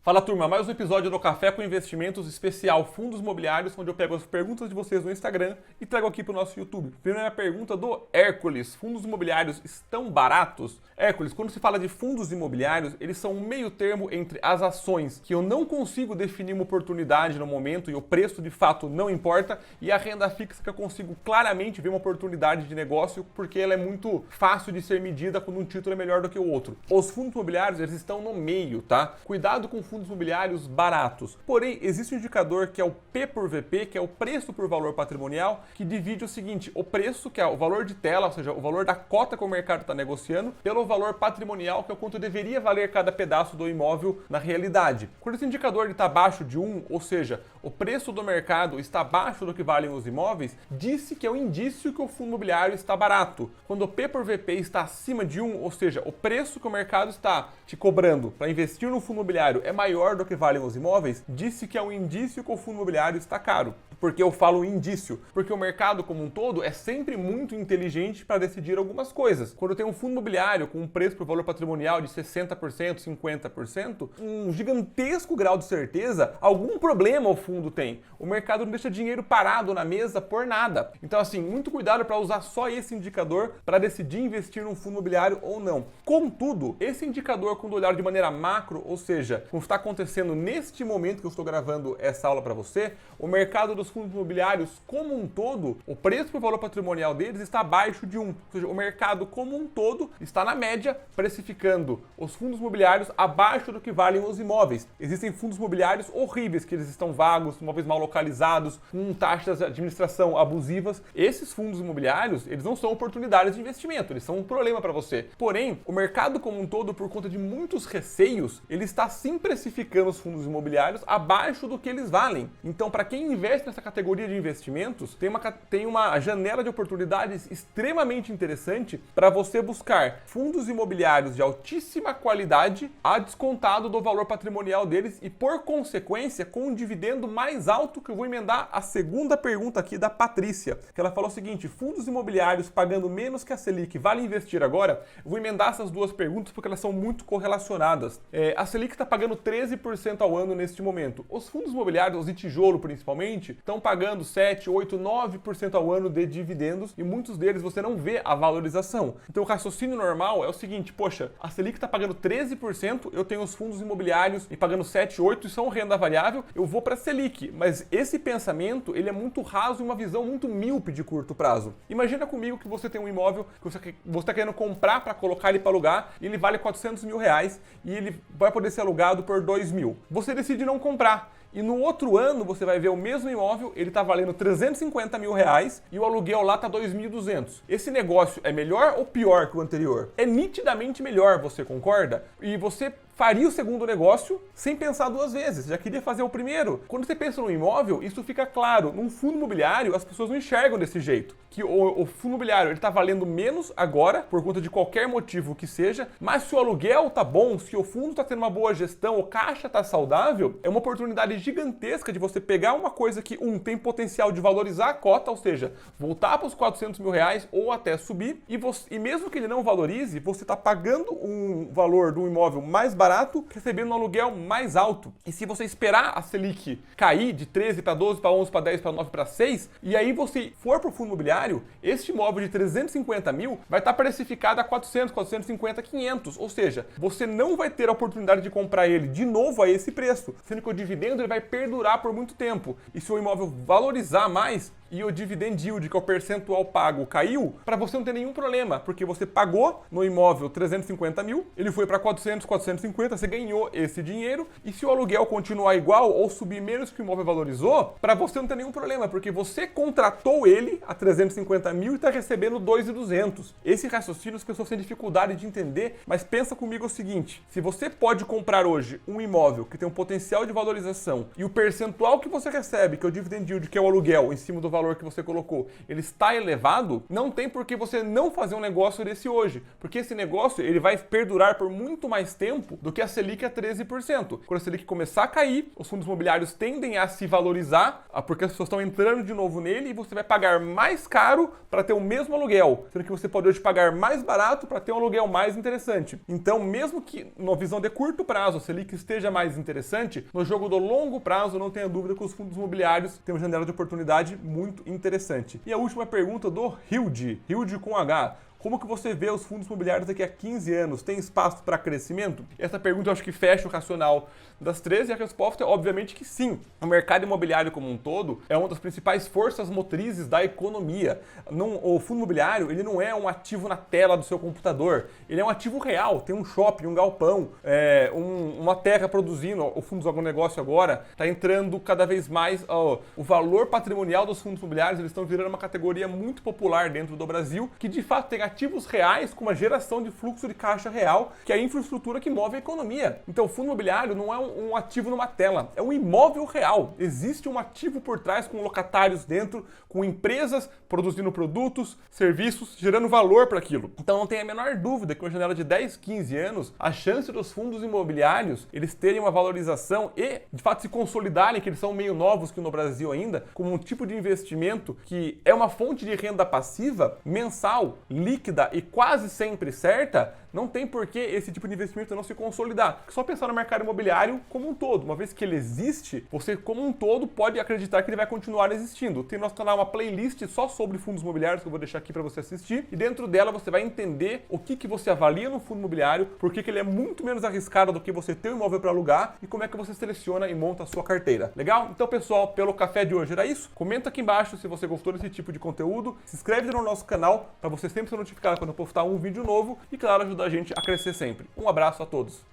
Fala turma, mais um episódio do Café com Investimentos especial Fundos Imobiliários, onde eu pego as perguntas de vocês no Instagram e trago aqui para o nosso YouTube. Primeira pergunta do Hércules: fundos imobiliários estão baratos? Hércules, quando se fala de fundos imobiliários, eles são um meio termo entre as ações, que eu não consigo definir uma oportunidade no momento e o preço de fato não importa, e a renda fixa, que eu consigo claramente ver uma oportunidade de negócio porque ela é muito fácil de ser medida quando um título é melhor do que o outro. Os fundos imobiliários, eles estão no meio, tá? Cuidado com fundos imobiliários baratos. Porém, existe um indicador que é o P por VP, que é o preço por valor patrimonial, que divide o seguinte: o preço, que é o valor de tela, ou seja, o valor da cota que o mercado está negociando, pelo valor patrimonial, que é o quanto deveria valer cada pedaço do imóvel na realidade. Quando esse indicador está abaixo de 1, ou seja, o preço do mercado está abaixo do que valem os imóveis, disse que é um indício que o fundo imobiliário está barato. Quando o P por VP está acima de 1, ou seja, o preço que o mercado está te cobrando para investir no fundo imobiliário é maior do que valem os imóveis, disse que é um indício que o fundo imobiliário está caro. Por que eu falo indício? Porque o mercado como um todo é sempre muito inteligente para decidir algumas coisas. Quando tem um fundo imobiliário com um preço por valor patrimonial de 60%, 50%, um gigantesco grau de certeza, algum problema o fundo tem. O mercado não deixa dinheiro parado na mesa por nada. Então, assim, muito cuidado para usar só esse indicador para decidir investir num fundo imobiliário ou não. Contudo, esse indicador, quando olhar de maneira macro, ou seja, como está acontecendo neste momento que eu estou gravando essa aula para você, o mercado dos fundos imobiliários como um todo, o preço por valor patrimonial deles está abaixo de 1. Ou seja, o mercado como um todo está na média precificando os fundos imobiliários abaixo do que valem os imóveis. Existem fundos imobiliários horríveis, que eles estão vagos, imóveis mal localizados, com taxas de administração abusivas. Esses fundos imobiliários, eles não são oportunidades de investimento, eles são um problema para você. Porém, o mercado como um todo, por conta de muitos receios, ele está sim precificando os fundos imobiliários abaixo do que eles valem. Então, para quem investe nessa categoria de investimentos, tem uma janela de oportunidades extremamente interessante para você buscar fundos imobiliários de altíssima qualidade a descontado do valor patrimonial deles e, por consequência, com um dividendo mais alto, que eu vou emendar a segunda pergunta aqui da Patrícia, que ela falou o seguinte: fundos imobiliários pagando menos que a Selic, vale investir agora? Eu vou emendar essas duas perguntas porque elas são muito correlacionadas. A Selic está pagando 13% ao ano neste momento. Os fundos imobiliários, os de tijolo principalmente, estão pagando 7, 8, 9% ao ano de dividendos e muitos deles você não vê a valorização. Então o raciocínio normal é o seguinte: poxa, a Selic está pagando 13%, eu tenho os fundos imobiliários e pagando 7, 8 e são renda variável, eu vou para a Selic. Mas esse pensamento, ele é muito raso e uma visão muito míope de curto prazo. Imagina comigo que você tem um imóvel que você está querendo comprar para colocar ele para alugar e ele vale 400 mil reais e ele vai poder ser alugado por 2 mil. Você decide não comprar. E no outro ano você vai ver o mesmo imóvel, ele está valendo 350 mil reais e o aluguel lá está 2.200. Esse negócio é melhor ou pior que o anterior? É nitidamente melhor, você concorda? E você faria o segundo negócio sem pensar duas vezes, já queria fazer o primeiro. Quando você pensa no imóvel, isso fica claro. Num fundo imobiliário, as pessoas não enxergam desse jeito. Que o fundo imobiliário está valendo menos agora, por conta de qualquer motivo que seja, mas se o aluguel tá bom, se o fundo está tendo uma boa gestão, o caixa está saudável, é uma oportunidade gigantesca de você pegar uma coisa que, tem potencial de valorizar a cota, ou seja, voltar para os 400 mil reais ou até subir, e mesmo que ele não valorize, você está pagando um valor do imóvel mais barato, recebendo um aluguel mais alto. E se você esperar a Selic cair de 13 para 12, para 11, para 10, para 9, para 6, e aí você for para o fundo imobiliário, este imóvel de 350 mil vai estar precificado a 400, 450, 500. Ou seja, você não vai ter a oportunidade de comprar ele de novo a esse preço, sendo que o dividendo ele vai perdurar por muito tempo. E se o imóvel valorizar mais e o dividend yield, que é o percentual pago, caiu, para você não ter nenhum problema, porque você pagou no imóvel 350 mil, ele foi para 400, 450, você ganhou esse dinheiro, e se o aluguel continuar igual ou subir menos que o imóvel valorizou, para você não ter nenhum problema, porque você contratou ele a 350 mil e está recebendo 2.200. Esse raciocínio as pessoas têm dificuldade de entender, mas pensa comigo o seguinte: se você pode comprar hoje um imóvel que tem um potencial de valorização e o percentual que você recebe, que é o dividend yield, que é o aluguel em cima do valor que você colocou, ele está elevado, não tem por que você não fazer um negócio desse hoje, porque esse negócio ele vai perdurar por muito mais tempo do que a Selic a 13%. Quando a Selic começar a cair, os fundos imobiliários tendem a se valorizar, porque as pessoas estão entrando de novo nele e você vai pagar mais caro para ter o mesmo aluguel, sendo que você pode hoje pagar mais barato para ter um aluguel mais interessante. Então, mesmo que numa visão de curto prazo a Selic esteja mais interessante, no jogo do longo prazo, não tenha dúvida que os fundos imobiliários têm uma janela de oportunidade muito interessante. E a última pergunta do Hilde com H. Como que você vê os fundos imobiliários daqui a 15 anos? Tem espaço para crescimento? Essa pergunta eu acho que fecha o racional das três e a resposta é obviamente que sim. O mercado imobiliário como um todo é uma das principais forças motrizes da economia. O fundo imobiliário ele não é um ativo na tela do seu computador, ele é um ativo real. Tem um shopping, um galpão, uma terra produzindo. O Fundos do Agronegócio agora está entrando cada vez mais. O valor patrimonial dos fundos imobiliários eles estão virando uma categoria muito popular dentro do Brasil, que de fato tem ativos reais com uma geração de fluxo de caixa real, que é a infraestrutura que move a economia. Então o fundo imobiliário não é um ativo numa tela, é um imóvel real. Existe um ativo por trás com locatários dentro, com empresas produzindo produtos, serviços, gerando valor para aquilo. Então não tem a menor dúvida que uma janela de 10, 15 anos, a chance dos fundos imobiliários eles terem uma valorização e de fato se consolidarem, que eles são meio novos aqui no Brasil ainda, como um tipo de investimento que é uma fonte de renda passiva mensal, líquida e quase sempre certa, não tem por que esse tipo de investimento não se consolidar. Só pensar no mercado imobiliário como um todo. Uma vez que ele existe, você como um todo pode acreditar que ele vai continuar existindo. Tem no nosso canal uma playlist só sobre fundos imobiliários que eu vou deixar aqui para você assistir e dentro dela você vai entender o que você avalia no fundo imobiliário, por que ele é muito menos arriscado do que você ter um imóvel para alugar e como é que você seleciona e monta a sua carteira. Legal? Então pessoal, pelo café de hoje era isso. Comenta aqui embaixo se você gostou desse tipo de conteúdo, se inscreve no nosso canal para você sempre ser notificado quando eu postar um vídeo novo e claro, ajudar a gente a crescer sempre. Um abraço a todos.